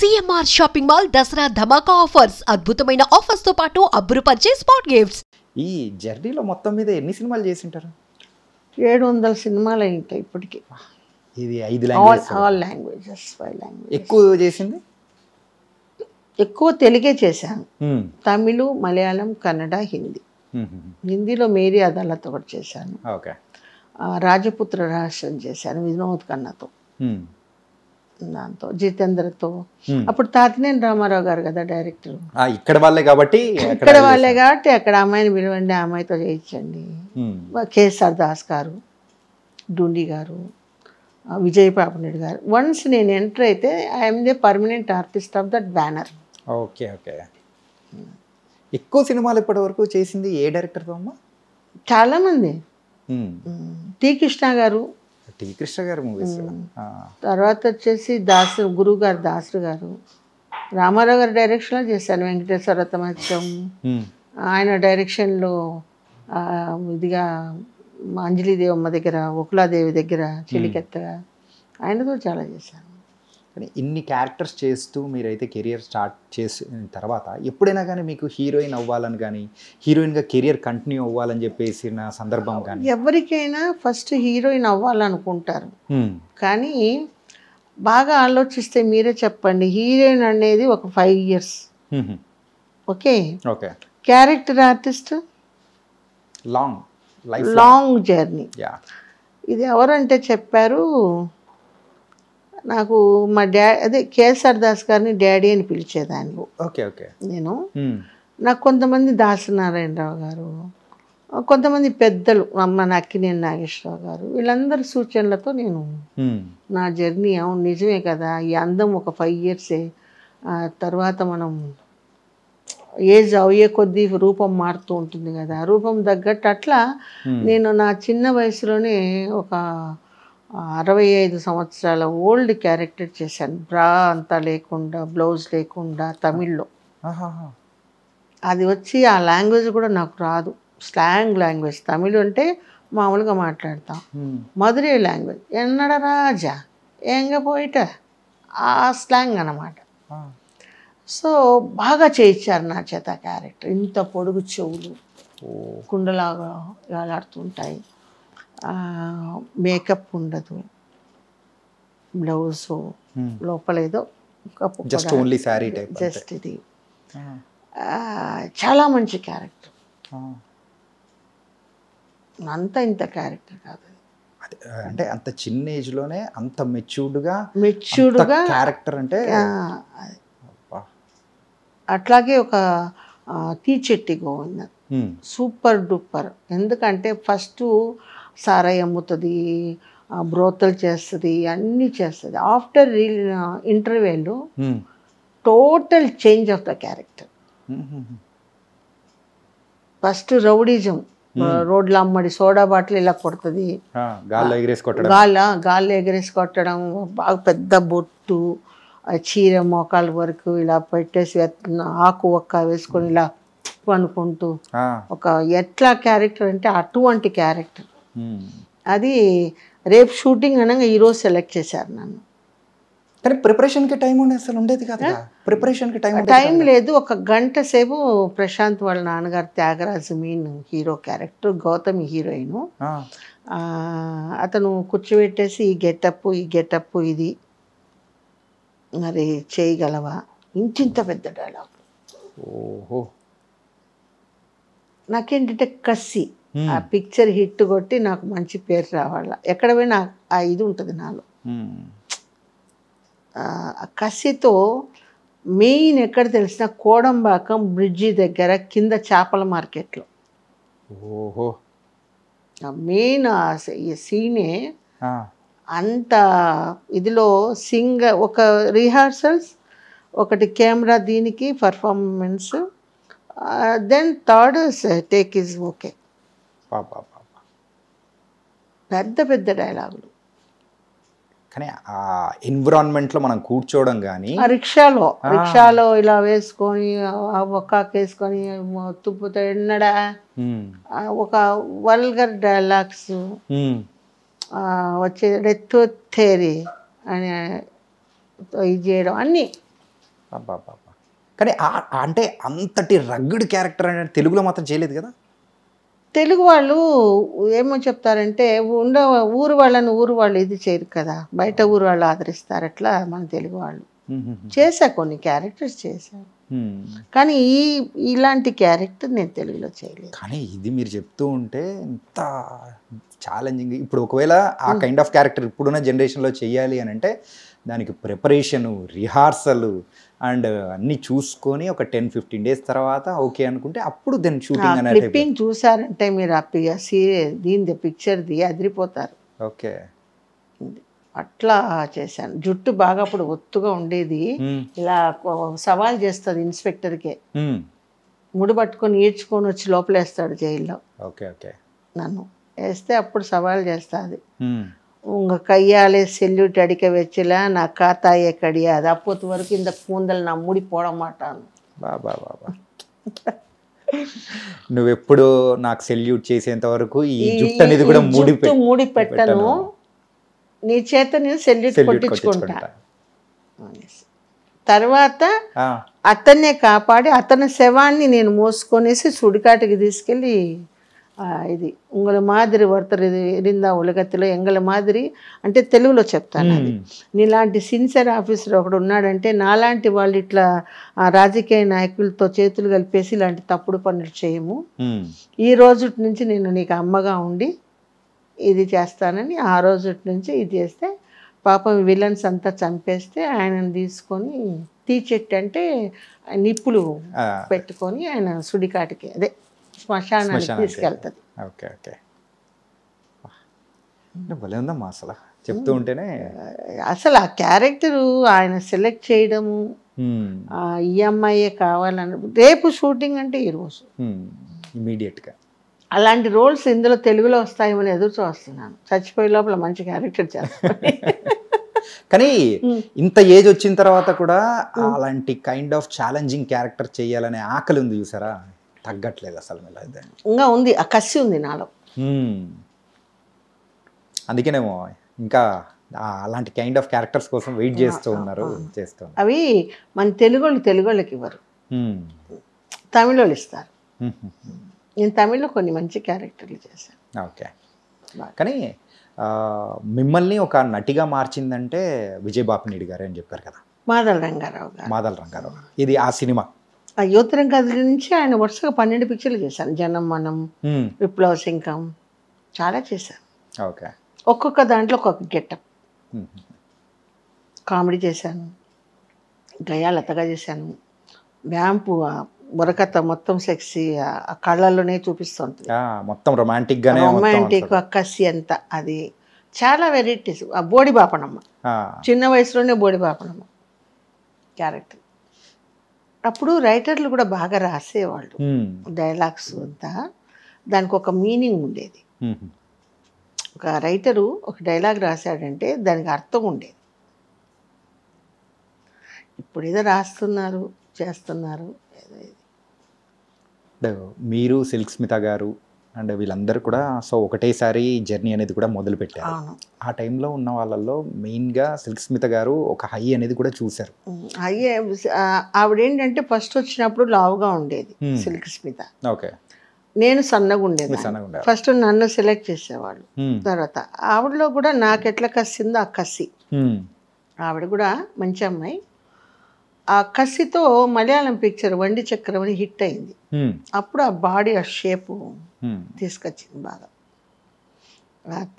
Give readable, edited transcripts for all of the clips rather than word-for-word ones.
CMR shopping mall Dasara ధమాకా offers అద్భుతమైన offers తో పాటు అబ్బురుపరిచే స్పాట్ గిఫ్ట్స్. ఈ జర్నీలో మొత్తం మీద ఎన్ని సినిమాలు చేసింటారు? 700 సినిమాలు ఉంటాయి ఇప్పటికి. ఇది 5 లాంగ్వేజెస్, ఆల్ లాంగ్వేజెస్, 5 లాంగ్వేజెస్. ఎక్కువ చేసింది? ఎక్కువ తెలుగే చేశాను. తమిళ్, మలయాళం, కన్నడ, హిందీ. హిందీలో మేరీ అదాలత్ ఒకటి చేశాను. ఓకే. రాజపుత్ర రహస్యం చేశాను వినోద్ ఖన్నాతో, దాంతో జితేంద్రతో. అప్పుడు తాతినేని రామారావు గారు కదా డైరెక్టర్. ఇక్కడ వాళ్ళే కాబట్టి అక్కడ అమ్మాయిని పిలవండి, ఆ అమ్మాయితో చేయించండి. కేఎస్ఆర్ దాస్ గారు, డూండి గారు, విజయ్ పాపనెడ్డి గారు. వన్స్ నేను ఎంటర్ అయితే I'm the permanent artist of that banner. Okay okay. ఎక్కువ సినిమాలు ఇప్పటి వరకు చేసింది ఏ డైరెక్టర్తో అమ్మా? చాలామంది. టి కృష్ణ గారు, మూవీస్. తర్వాత వచ్చేసి గురువు గారు దాసరు గారు, రామారావు గారి డైరెక్షన్లో చేశాను. వెంకటేశ్వర తమత్యం ఆయన డైరెక్షన్లో ఇదిగా అంజలిదేవమ్మ దగ్గర, ఒకలాదేవి దగ్గర చెలికెత్తగా ఆయనతో చాలా చేశాను. కానీ ఇన్ని క్యారెక్టర్స్ చేస్తూ మీరైతే కెరియర్ స్టార్ట్ చేసిన తర్వాత ఎప్పుడైనా కానీ మీకు హీరోయిన్ అవ్వాలని కానీ హీరోయిన్గా కెరియర్ కంటిన్యూ అవ్వాలని చెప్పేసిన సందర్భం కానీ? ఎవరికైనా ఫస్ట్ హీరోయిన్ అవ్వాలనుకుంటారు, కానీ బాగా ఆలోచిస్తే మీరే చెప్పండి. హీరోయిన్ అనేది ఒక 5 years. Okay. Character artist long journey. ఇది ఎవరంటే చెప్పారు నాకు, మా అదే కేఎస్ఆర్ దాస్ గారిని డాడీ అని పిలిచేదాన్ని. నేను నాకు కొంతమంది దాసనారాయణరావు గారు, కొంతమంది పెద్దలు, అమ్మ అక్కినేని నాగేశ్వరరావు గారు, వీళ్ళందరి సూచనలతో నేను నా జర్నీ అవును నిజమే కదా, ఈ అందం ఒక 5 years, తర్వాత మనం ఏజ్ అయ్యే కొద్దీ రూపం మారుతూ ఉంటుంది కదా, రూపం తగ్గట్టు అట్లా నేను నా చిన్న వయసులోనే ఒక 65 సంవత్సరాల ఓల్డ్ క్యారెక్టర్ చేశాను. బ్రా అంతా లేకుండా, బ్లౌజ్ లేకుండా, తమిళ్లో. అది వచ్చి ఆ లాంగ్వేజ్ కూడా నాకు రాదు, స్లాంగ్ లాంగ్వేజ్. తమిళ్ అంటే మామూలుగా మాట్లాడతాం, మధురై లాంగ్వేజ్, ఎన్నడ రాజా ఎంగ పోయిట, ఆ స్లాంగ్ అన్నమాట. సో బాగా చేయించారు నా చేత క్యారెక్టర్. ఇంత పొడుగు చెవులు, కుండలాగా వేలాడుతుంటాయి, మేకప్ ఉండదు, బ్లౌజ్ లోపలేదో జస్ట్ ఇది. చాలా మంచి క్యారెక్టర్. అంత ఇంత క్యారెక్టర్ కాదు, అంటే అంత చిన్న ఏజ్లోనే అంత మెచ్యూర్డ్గా క్యారెక్టర్. అంటే అట్లాగే ఒక తీచెట్టి గోవింద సూపర్ డూపర్. ఎందుకంటే ఫస్ట్ సారాయి అమ్ముతుంది, బ్రోతలు చేస్తుంది, అన్నీ చేస్తుంది. ఆఫ్టర్ ఇంటర్వ్యూలో total change of the character. First rowdyism, రోడ్ల అమ్మడి, సోడా బాటిల్ ఇలా కొడుతుంది, గాల్లో ఎగరేసి కొట్టడం, బాగా పెద్ద బొట్టు, చీర మోకాల వరకు ఇలా పెట్టేసి ఆకు ఒక్క వేసుకొని ఇలా అనుకుంటూ ఒక ఎట్లా క్యారెక్టర్ అంటే అటువంటి క్యారెక్టర్. అది రేపు షూటింగ్ అనగా ఈరోజు సెలెక్ట్ చేశారు నన్ను. కానీ ప్రిపరేషన్కి టైం అసలు ఉండేది కదా, ప్రిపరేషన్కి టైం లేదు. 1 గంట సేపు ప్రశాంత్ వాళ్ళ నాన్నగారు Thyagaraju mean hero character, Gautami heroine. అతను కూర్చోబెట్టేసి ఈ గెటప్ ఇది మరి చేయగలవా, ఇంత పెద్ద డైలాగ్. నాకేంటంటే కసి, ఆ పిక్చర్ హిట్ కొట్టి నాకు మంచి పేరు రావాల, ఎక్కడ పోయినా ఆ ఇది ఉంటుంది నాలో. కసితో మెయిన్ ఎక్కడ తెలిసిన కోడంబాకం బ్రిడ్జి దగ్గర కింద చేపల మార్కెట్లో మెయిన్ ఈ సీనే. అంత ఇదిలో ఒక రిహార్సల్స్, ఒకటి కెమెరా, దీనికి performance, then third take is okay. పెద్ద పెద్ద డైలాగులు. కానీ ఆ ఎన్విరాన్మెంట్లో మనం కూర్చోవడం కానీ, రిక్షాలో ఇలా వేసుకొని ఒక్కాకు వేసుకొని తుప్పుతో ఎన్నడా, ఒక వల్గర్ డైలాగ్స్ వచ్చే థేరీ అని ఇది చేయడం, అన్నీ అబ్బబ్బబ్బా! కానీ అంటే అంతటి రగ్గుడ్ క్యారెక్టర్ అనేది తెలుగులో మాత్రం చేయలేదు కదా? తెలుగు వాళ్ళు ఏమో చెప్తారంటే ఊరు వాళ్ళని ఊరు వాళ్ళు ఇది చేయరు కదా, బయట ఊరు వాళ్ళు ఆదరిస్తారు. అట్లా మన తెలుగు వాళ్ళు చేశా, కొన్ని క్యారెక్టర్స్ చేశాను. కానీ ఇలాంటి క్యారెక్టర్ నేను తెలుగులో చేయలేదు. కానీ ఇది మీరు చెప్తూ ఉంటే ఎంత ఛాలెంజింగ్. ఇప్పుడు ఒకవేళ ఆ కైండ్ ఆఫ్ క్యారెక్టర్ ఇప్పుడున్న జనరేషన్లో చేయాలి అని అంటే దానికి ప్రిపరేషను, రిహార్సల్ అండ్ అన్నీ చూసుకొని ఒక 10-15 డేస్ తర్వాత ఓకే అనుకుంటే అప్పుడు దెన్ షూటింగ్ అనేది. క్లిప్పింగ్ చూసారంటే మీరు దీని పిక్చర్ది అదిరిపోతారు. ఓకే, అట్లా చేశాను. జుట్టు బాగా అప్పుడు ఒత్తుగా ఉండేది, ఇలా సవాల్ చేస్తుంది ఇన్స్పెక్టర్కే, ముడి పట్టుకొని ఈడ్చుకొని వచ్చి లోపలేస్తాడు జైల్లో. ఓకే ఓకే, నన్ను వేస్తే అప్పుడు సవాల్ చేస్తుంది, உங்க கையாலே செல்யூட் அடிக்க வச்சல நான் காத்தாயே கிடையாது, அப்போது வரைக்கும் இந்த கூந்தல் நான் முடி போட மாட்டாను. బాబా బాబా, నువ్వెప్పుడు నాకు సెల్యూట్ చేసేంత వరకు ఈ జుట్టు అనేది కూడా ముడి పెట్టను, నీ చేత నేను సెల్యూట్ కొట్టించుకుంటా. తర్వాత అతన్నే కాపాడి అతని శవాన్ని నేను మోసుకొనేసి సుడికాటికి తీసుకెళ్ళి ఇది ఉంగళ మాదిరి వర్తరు ఇరిందా ఉలగత్తిలో ఎంగళ మాదిరి అంటే తెలుగులో చెప్తాను. అది నీలాంటి సిన్సియర్ ఆఫీసర్ ఒకడు ఉన్నాడంటే నాలాంటి వాళ్ళు ఇట్లా రాజకీయ నాయకులతో చేతులు కలిపేసి ఇలాంటి తప్పుడు పనులు చేయము, ఈ రోజు నుంచి నేను నీకు అమ్మగా ఉండి ఇది చేస్తానని ఆ రోజు నుంచి ఇది చేస్తే పాపం విలన్స్ అంతా చంపేస్తే ఆయనను తీసుకొని తీచెట్టు అంటే నిప్పులు పెట్టుకొని ఆయన సుడికాటికి అదే శ్మశానానికి తీసుకెళ్తుంది. ఓకే ఓకే, భలే ఉందమ్మా అసలు చెప్తూ ఉంటేనే. అసలు ఆ క్యారెక్టరు ఆయన సెలెక్ట్ చేయడము, ఈ అమ్మాయే కావాలని, రేపు షూటింగ్ అంటే ఈరోజు ఇమీడియట్గా అలాంటి రోల్స్ ఇందులో తెలుగులో వస్తాయేమని ఎదురు చూస్తున్నాను. చచ్చిపోయే లోపల మంచి క్యారెక్టర్ చేస్తాను. కానీ ఇంత ఏజ్ వచ్చిన తర్వాత కూడా అలాంటి కైండ్ ఆఫ్ ఛాలెంజింగ్ క్యారెక్టర్ చేయాలనే ఆకలి ఉంది చూసారా, తగ్గట్లేదు అసలు. ఇంకా ఉంది, ఆ కసి ఉంది నాలో. అందుకేనేమో ఇంకా అలాంటి కైండ్ ఆఫ్ క్యారెక్టర్స్ కోసం వెయిట్ చేస్తూ ఉన్నారు. అవి మన తెలుగోళ్ళకి ఇవ్వరు, తమిళోళ్ళు ఇస్తారు. నేను తమిళ్లో కొన్ని మంచి క్యారెక్టర్లు చేశాను. ఓకే, కానీ మిమ్మల్ని ఒక నటిగా మార్చిందంటే విజయ్ బాపినీడి గారు అని చెప్పారు కదా. మాదల రంగారావు గారు. ఇది ఆ సినిమా ఆ యువతరం కథల నుంచి ఆయన వరుసగా 12 పిక్చర్లు చేశాను. జనం మనం, విప్లవ సింకం చాలా చేశాను. ఓకే, ఒక్కొక్క దాంట్లో ఒక్కొక్క గెటప్. కామెడీ చేశాను, గయాలతగా చేశాను, వ్యాంపు బుర్రకథ మొత్తం సెక్సీ, ఆ కళ్ళల్లోనే చూపిస్తుంది, మొత్తం రొమాంటిక్ కసి అంతా. అది చాలా వెరైటీస్. ఆ బోడి బాపనమ్మ, చిన్న వయసులోనే బోడి బాపనమ్మ క్యారెక్టర్. అప్పుడు రైటర్లు కూడా బాగా రాసేవాళ్ళు డైలాగ్స్ అంతా, దానికి ఒక మీనింగ్ ఉండేది. ఒక రైటరు ఒక డైలాగ్ రాశాడంటే దానికి అర్థం ఉండేది. ఇప్పుడు ఏదో రాస్తున్నారు, చేస్తున్నారు. మీరు, సిల్క్ స్మిత గారు అండ్ వీళ్ళందరూ కూడా సో ఒకటేసారి జర్నీ అనేది కూడా మొదలు పెట్టారు. ఆ టైంలో ఉన్న వాళ్ళల్లో మెయిన్గా సిల్క్ స్మిత గారు ఒక హై అనేది కూడా చూశారు. హై ఆవిడేంటంటే ఫస్ట్ వచ్చినప్పుడు లావుగా ఉండేది సిల్క్ స్మిత. ఓకే, నేను సన్నగా ఉండేది. ఫస్ట్ నన్ను సెలెక్ట్ చేసేవాళ్ళు. తర్వాత ఆవిడలో కూడా నాకు ఎట్లా కసిందో ఆ కసి. ఆవిడ కూడా మంచి అమ్మాయి. ఆ కసితో మలయాళం పిక్చర్ వండి చక్రం అని హిట్ అయింది. అప్పుడు ఆ బాడీ ఆ షేపు తీసుకొచ్చింది బాగా.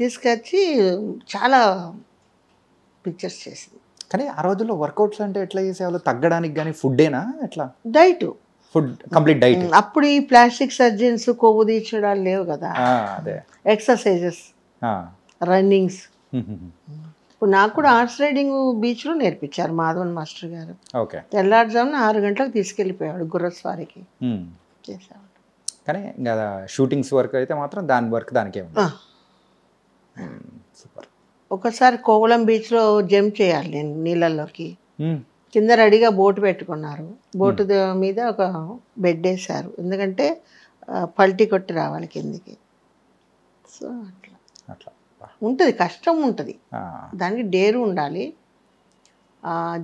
తీసుకొచ్చి చాలా పిక్చర్స్ చేసింది. కానీ ఆ రోజుల్లో వర్కౌట్స్ అంటే ఎట్లా చేసేవాళ్ళు? తగ్గడానికి కానీ ఫుడ్డేనా ఎట్లా? Diet, food complete diet. అప్పుడు ఈ ప్లాస్టిక్ సర్జన్స్, కొవ్వు తీర్చడాలు లేవు కదా. Exercises, runnings. ఇప్పుడు నాకు కూడా హార్స్ రైడింగ్ బీచ్లో నేర్పించారు మాధవన్ మాస్టర్ గారు. ఓకే, తెల్లారుజామున 6 గంటలకు తీసుకెళ్ళిపోయాడు గుర్రస్వారికి చేసేవాడు. కానీ ఇంకా షూటింగ్స్ వర్క్ అయితే మాత్రం దాని వర్క్ దానికే ఉంది. సూపర్. ఒకసారి కోవలం బీచ్లో జంప్ చేయాలి నేను నీళ్ళల్లోకి. కింద రెడీగా బోటు పెట్టుకున్నారు. బోటు మీద ఒక బెడ్ వేశారు, ఎందుకంటే పల్టీ కొట్టి రావాలి కిందికి. సో అట్లా ఉంటుంది, కష్టం ఉంటుంది, దానికి డేరు ఉండాలి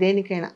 దేనికైనా.